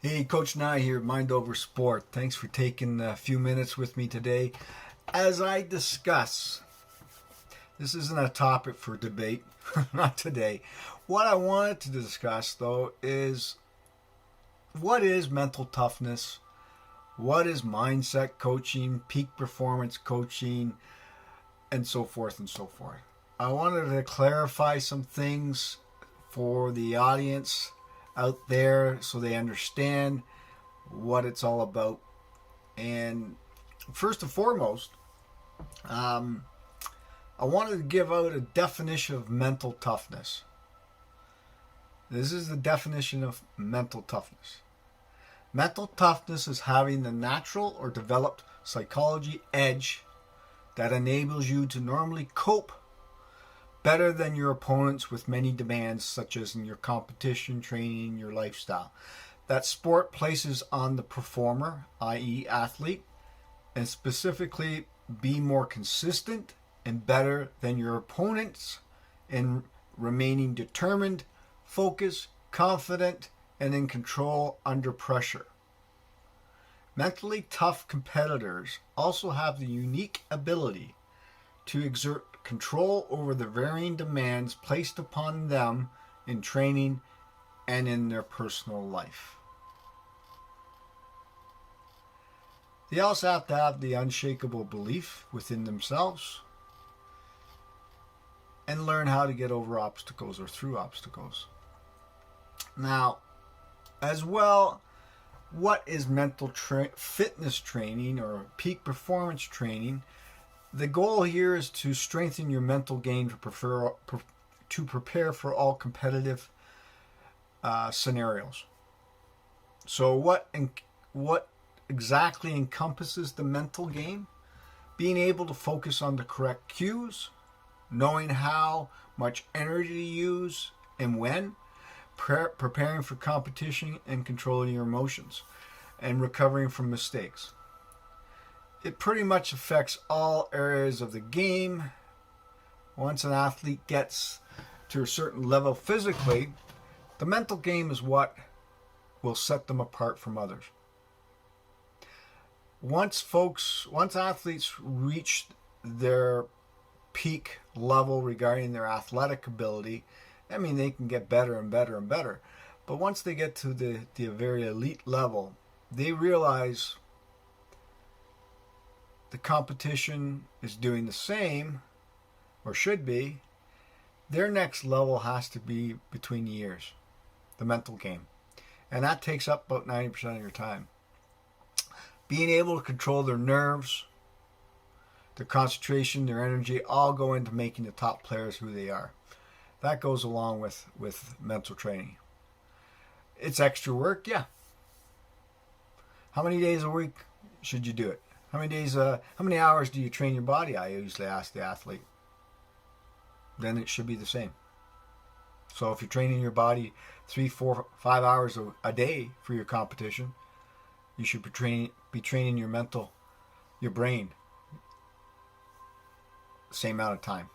Hey, Coach Nye here, Mind Over Sport. Thanks for taking a few minutes with me today as I discuss. This isn't a topic for debate, not today. What I wanted to discuss, though, is what is mental toughness? What is mindset coaching, peak performance coaching, and so forth and so forth. I wanted to clarify some things for the audience out there so they understand what it's all about. And first and foremost, I wanted to give out a definition of mental toughness. This is the definition of mental toughness. Mental toughness is having the natural or developed psychology edge that enables you to normally cope better than your opponents with many demands, such as in your competition, training, your lifestyle. That sport places on the performer, i.e. athlete, and specifically be more consistent and better than your opponents in remaining determined, focused, confident, and in control under pressure. Mentally tough competitors also have the unique ability to exert control over the varying demands placed upon them in training and in their personal life. They also have to have the unshakable belief within themselves and learn how to get over obstacles or through obstacles. Now, as well, what is mental fitness training or peak performance training? The goal here is to strengthen your mental game to prepare for all competitive scenarios. So what exactly encompasses the mental game? Being able to focus on the correct cues, knowing how much energy to use and when, preparing for competition and controlling your emotions, and recovering from mistakes. It pretty much affects all areas of the game. Once an athlete gets to a certain level physically, the mental game is what will set them apart from others. Once athletes reach their peak level regarding their athletic ability, they can get better and better and better. But once they get to the very elite level, they realize the competition is doing the same, or should be. Their next level has to be between the ears, the mental game. And that takes up about 90% of your time. Being able to control their nerves, their concentration, their energy, all go into making the top players who they are. That goes along with mental training. It's extra work, yeah. How many days a week should you do it? How many hours do you train your body? I usually ask the athlete. Then it should be the same. So if you're training your body 3, 4, 5 hours a day for your competition, you should be training your brain, the same amount of time.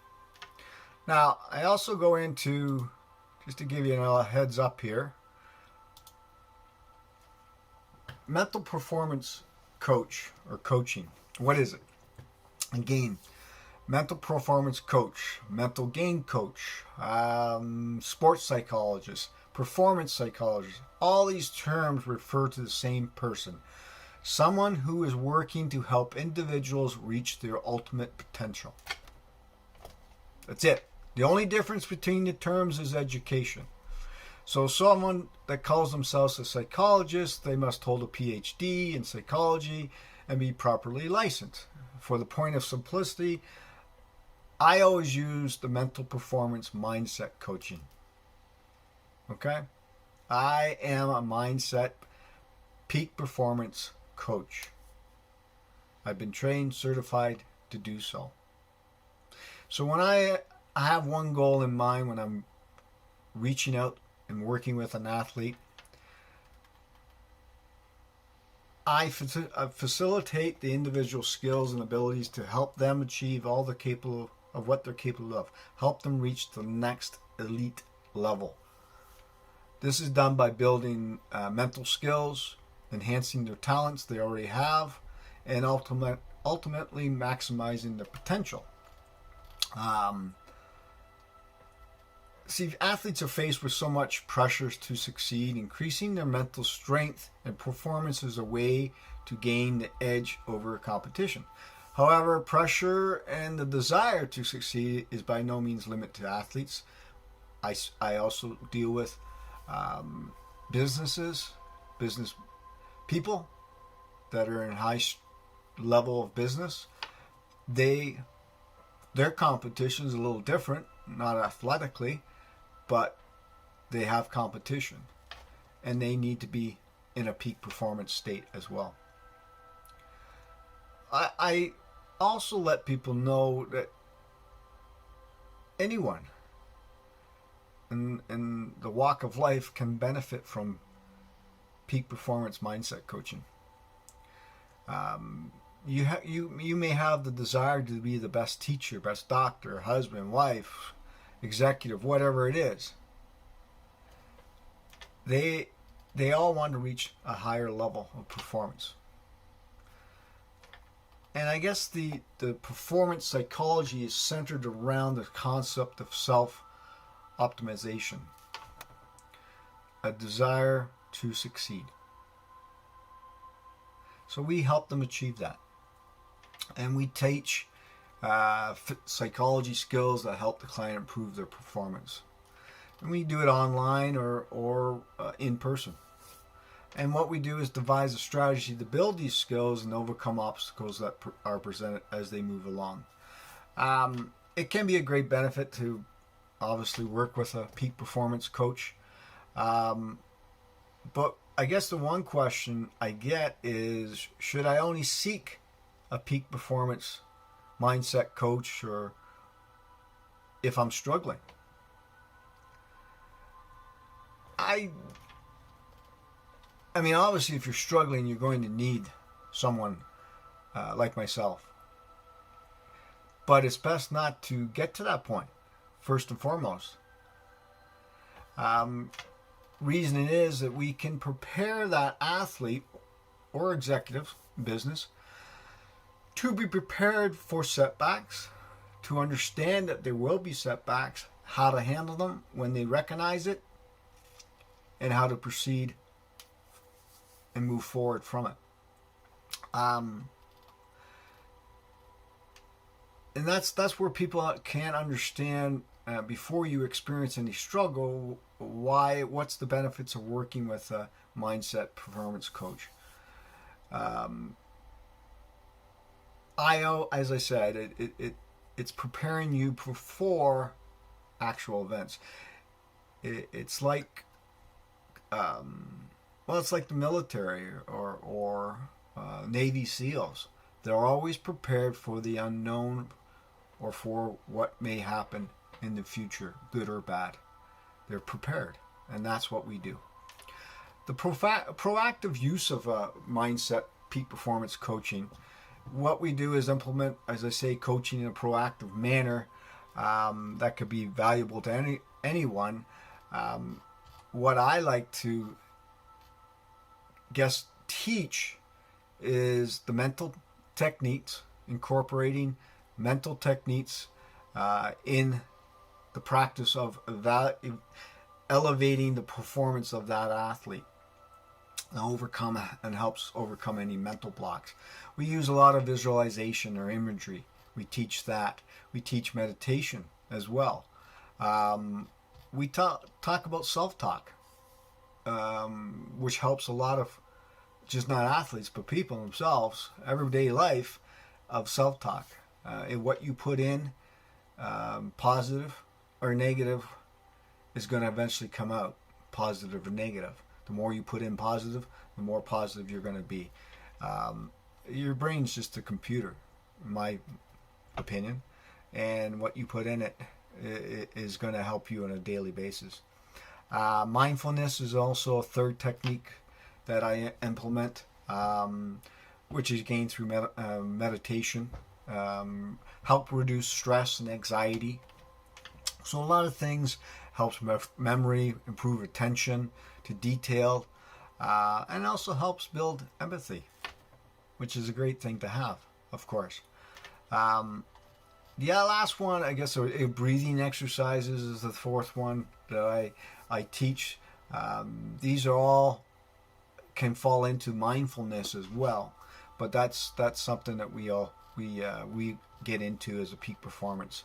Now, I also go into, just to give you a heads up here, mental performance coach or coaching. What is it? Again, mental performance coach, mental game coach, sports psychologist, performance psychologist. All these terms refer to the same person. Someone who is working to help individuals reach their ultimate potential. That's it. The only difference between the terms is education. So someone that calls themselves a psychologist, they must hold a PhD in psychology and be properly licensed. For the point of simplicity, I always use the mental performance mindset coaching. Okay? I am a mindset peak performance coach. I've been trained, certified to do so. So when I have one goal in mind when I'm reaching out and working with an athlete, I facilitate the individual skills and abilities to help them achieve all they're capable of, what they're capable of. Help them reach the next elite level. This is done by building mental skills, enhancing their talents they already have, and ultimately maximizing their potential. See, athletes are faced with so much pressures to succeed. Increasing their mental strength and performance is a way to gain the edge over competition. However, pressure and the desire to succeed is by no means limited to athletes. I also deal with business people that are in high level of business. Their competition is a little different, not athletically, but they have competition, and they need to be in a peak performance state as well. I also let people know that anyone in the walk of life can benefit from peak performance mindset coaching. You may have the desire to be the best teacher, best doctor, husband, wife, executive, whatever it is. They all want to reach a higher level of performance. And I guess the performance psychology is centered around the concept of self-optimization, a desire to succeed. So we help them achieve that. And we teach psychology skills that help the client improve their performance. And we do it online or in person. And what we do is devise a strategy to build these skills and overcome obstacles that are presented as they move along. It can be a great benefit to obviously work with a peak performance coach. But I guess the one question I get is, should I only seek a peak performance mindset coach or if I'm struggling? I mean, obviously, if you're struggling, you're going to need someone like myself. But it's best not to get to that point, first and foremost. Reason is that we can prepare that athlete or executive business to be prepared for setbacks, to understand that there will be setbacks, how to handle them when they recognize it, and how to proceed and move forward from it. And that's where people can't understand before you experience any struggle what's the benefits of working with a mindset performance coach. As I said, it's preparing you for actual events. It's like it's like the military or Navy SEALs. They're always prepared for the unknown or for what may happen in the future, good or bad. They're prepared, and that's what we do. The proactive use of mindset peak performance coaching, what we do is implement, as I say, coaching in a proactive manner that could be valuable to anyone. What I like to teach is the mental techniques, incorporating mental techniques in the practice of elevating the performance of that athlete and helps overcome any mental blocks. We use a lot of visualization or imagery. We teach that. We teach meditation as well. We talk about self-talk, which helps a lot of just not athletes, but people themselves, everyday life of self-talk. And what you put in, positive or negative, is going to eventually come out, positive or negative. The more you put in positive, the more positive you're going to be. Your brain's just a computer, in my opinion, and what you put in it is going to help you on a daily basis. Mindfulness is also a third technique that I implement, which is gained through meditation, help reduce stress and anxiety. So a lot of things helps memory, improve attention to detail, and also helps build empathy, which is a great thing to have, of course. The last one, I guess, are breathing exercises is the fourth one that I teach. These are all can fall into mindfulness as well, but that's something that we get into as a peak performance.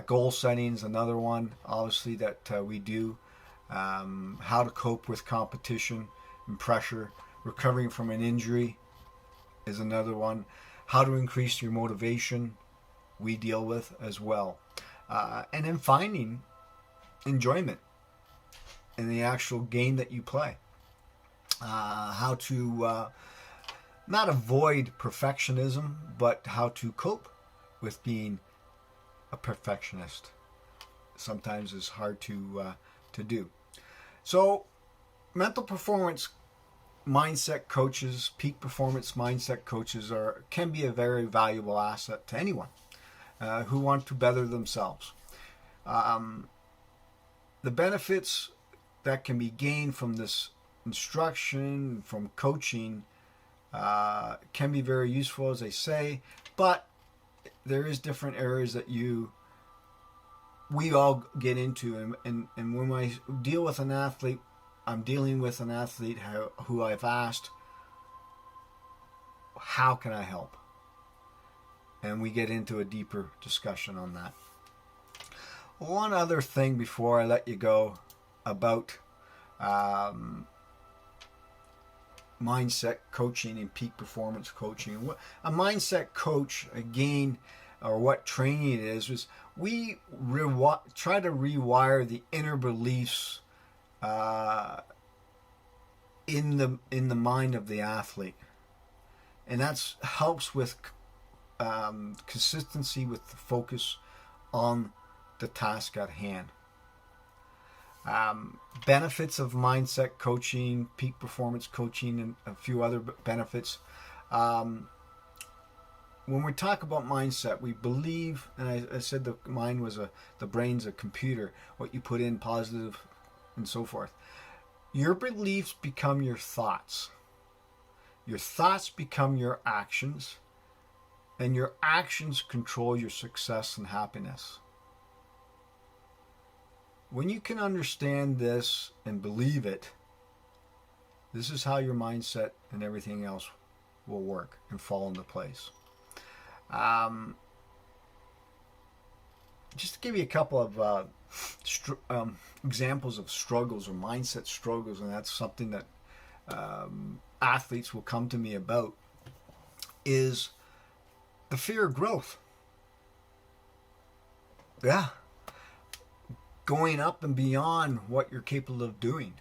Goal setting is another one, obviously, that we do. How to cope with competition and pressure. Recovering from an injury is another one. How to increase your motivation, we deal with as well. And then finding enjoyment in the actual game that you play. How to not avoid perfectionism, but how to cope with being a perfectionist. Sometimes it's hard to do. So, mental performance mindset coaches, peak performance mindset coaches can be a very valuable asset to anyone who want to better themselves. The benefits that can be gained from this instruction, from coaching, can be very useful, as I say, but there is different areas that we all get into, and when I deal with an athlete, I'm dealing with an athlete who I've asked, how can I help? And we get into a deeper discussion on that. One other thing before I let you go about mindset coaching and peak performance coaching. A mindset coach, again, or what training it is we try to rewire the inner beliefs in the mind of the athlete, and that helps with consistency with the focus on the task at hand. Benefits of mindset coaching, peak performance coaching, and a few other benefits. When we talk about mindset, we believe, and I said the brain's a computer, what you put in, positive and so forth. Your beliefs become your thoughts. Your thoughts become your actions, and your actions control your success and happiness. When you can understand this and believe it, this is how your mindset and everything else will work and fall into place. Just to give you a couple of examples of struggles or mindset struggles, and that's something that athletes will come to me about, is the fear of growth. Yeah. Going up and beyond what you're capable of doing.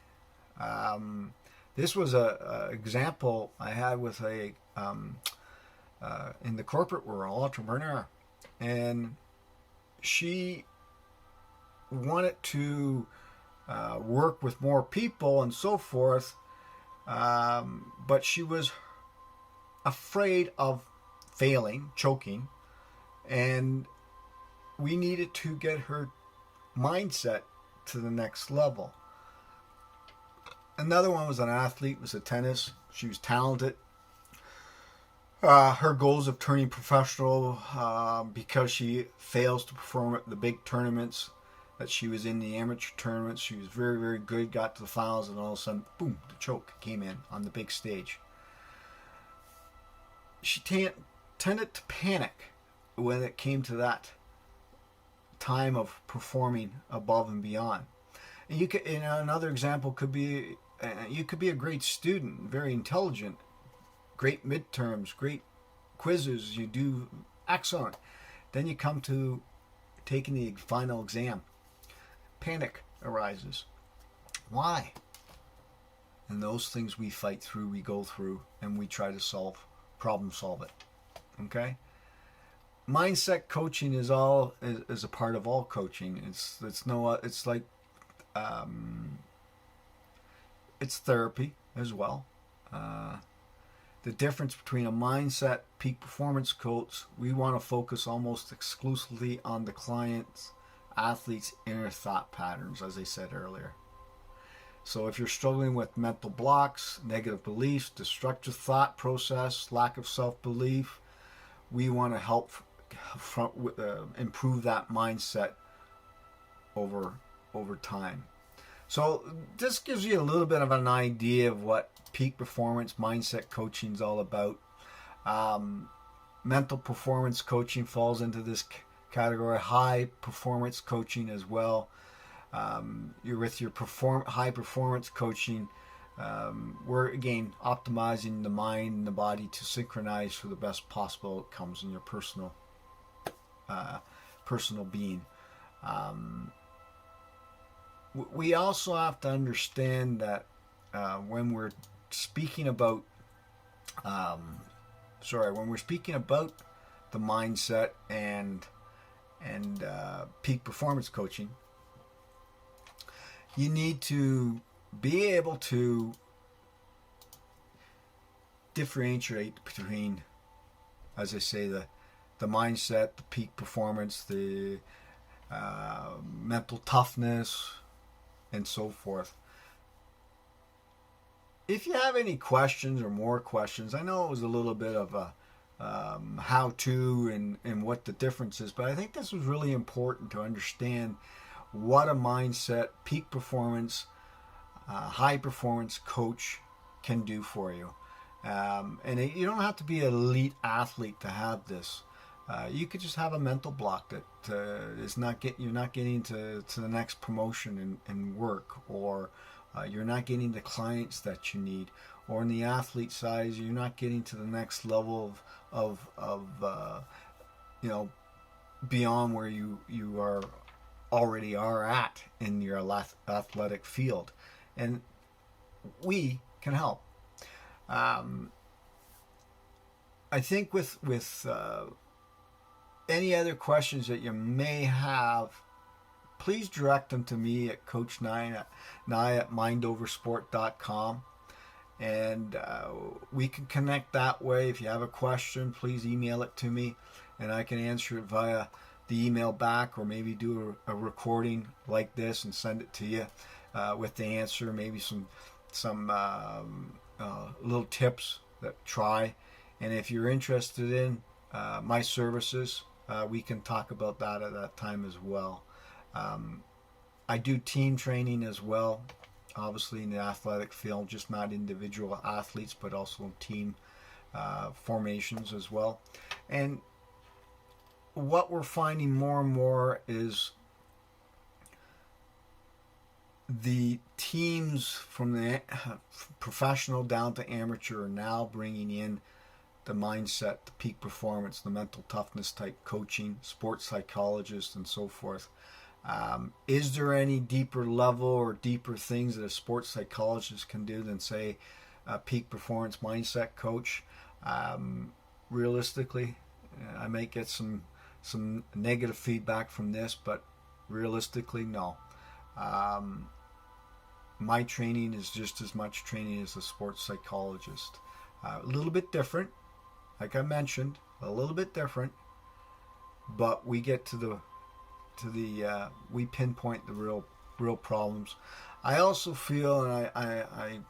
This was a example I had with a in the corporate world, entrepreneur, and she wanted to work with more people and so forth, but she was afraid of failing, choking, and we needed to get her mindset to the next level. Another one was an athlete, was a tennis. She was talented. Her goals of turning professional, because she fails to perform at the big tournaments that she was in, the amateur tournaments. She was very, very good, got to the finals, and all of a sudden, boom, the choke came in on the big stage. She tended to panic when it came to that time of performing above and beyond. And you could, another example could be, you could be a great student, very intelligent, great midterms, great quizzes, you do excellent. Then you come to taking the final exam. Panic arises. Why? And those things we fight through, we go through, and we try to problem solve it. Okay? Mindset coaching is a part of all coaching. It's like it's therapy as well. The difference between a mindset peak performance coach, we want to focus almost exclusively on the client's athletes' inner thought patterns, as I said earlier. So if you're struggling with mental blocks, negative beliefs, destructive thought process, lack of self-belief, we want to help improve that mindset over time. So this gives you a little bit of an idea of what peak performance mindset coaching is all about. Mental performance coaching falls into this category. High performance coaching as well. You're with your high performance coaching. We're again optimizing the mind and the body to synchronize for the best possible outcomes in your personal being. We also have to understand that when we're speaking about the mindset and peak performance coaching, you need to be able to differentiate between, as I say, the mindset, the peak performance, the mental toughness, and so forth. If you have any questions or more questions, I know it was a little bit of a how-to and what the difference is, but I think this was really important to understand what a mindset, peak performance, high performance coach can do for you. You don't have to be an elite athlete to have this. You could just have a mental block that you're not getting to the next promotion in work, or you're not getting the clients that you need, or in the athlete size, you're not getting to the next level of beyond where you already are at in your athletic field, and we can help. I think with any other questions that you may have, please direct them to me at coachnye at mindoversport.com, and we can connect that way. If you have a question, please email it to me, and I can answer it via the email back, or maybe do a recording like this and send it to you with the answer, maybe some little tips that try. And if you're interested in my services, we can talk about that at that time as well. I do team training as well, obviously in the athletic field, just not individual athletes, but also team formations as well. And what we're finding more and more is the teams from the professional down to amateur are now bringing in the mindset, the peak performance, the mental toughness type coaching, sports psychologists, and so forth. Is there any deeper level or deeper things that a sports psychologist can do than, say, a peak performance mindset coach? Realistically, I might get some negative feedback from this, but realistically, no. My training is just as much training as a sports psychologist. A little bit different, like I mentioned, a little bit different, but we get to the we pinpoint the real problems. I also feel, and I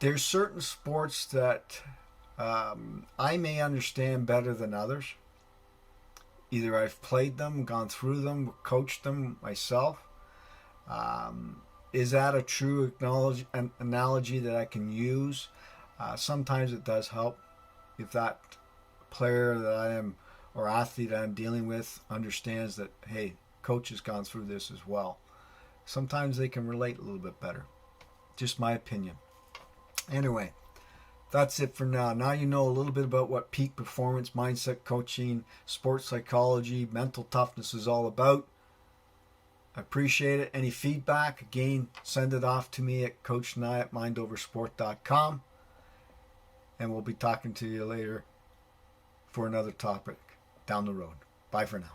there's certain sports that I may understand better than others. Either I've played them, gone through them, coached them myself. Is that a true analogy that I can use? Sometimes it does help if that player that I am, or athlete I'm dealing with, understands that, hey, coach has gone through this as well. Sometimes they can relate a little bit better. Just my opinion. Anyway, that's it for now. Now you know a little bit about what peak performance, mindset coaching, sports psychology, mental toughness is all about. I appreciate it. Any feedback, again, send it off to me at coachnye at mindoversport.com. And we'll be talking to you later for another topic down the road. Bye for now.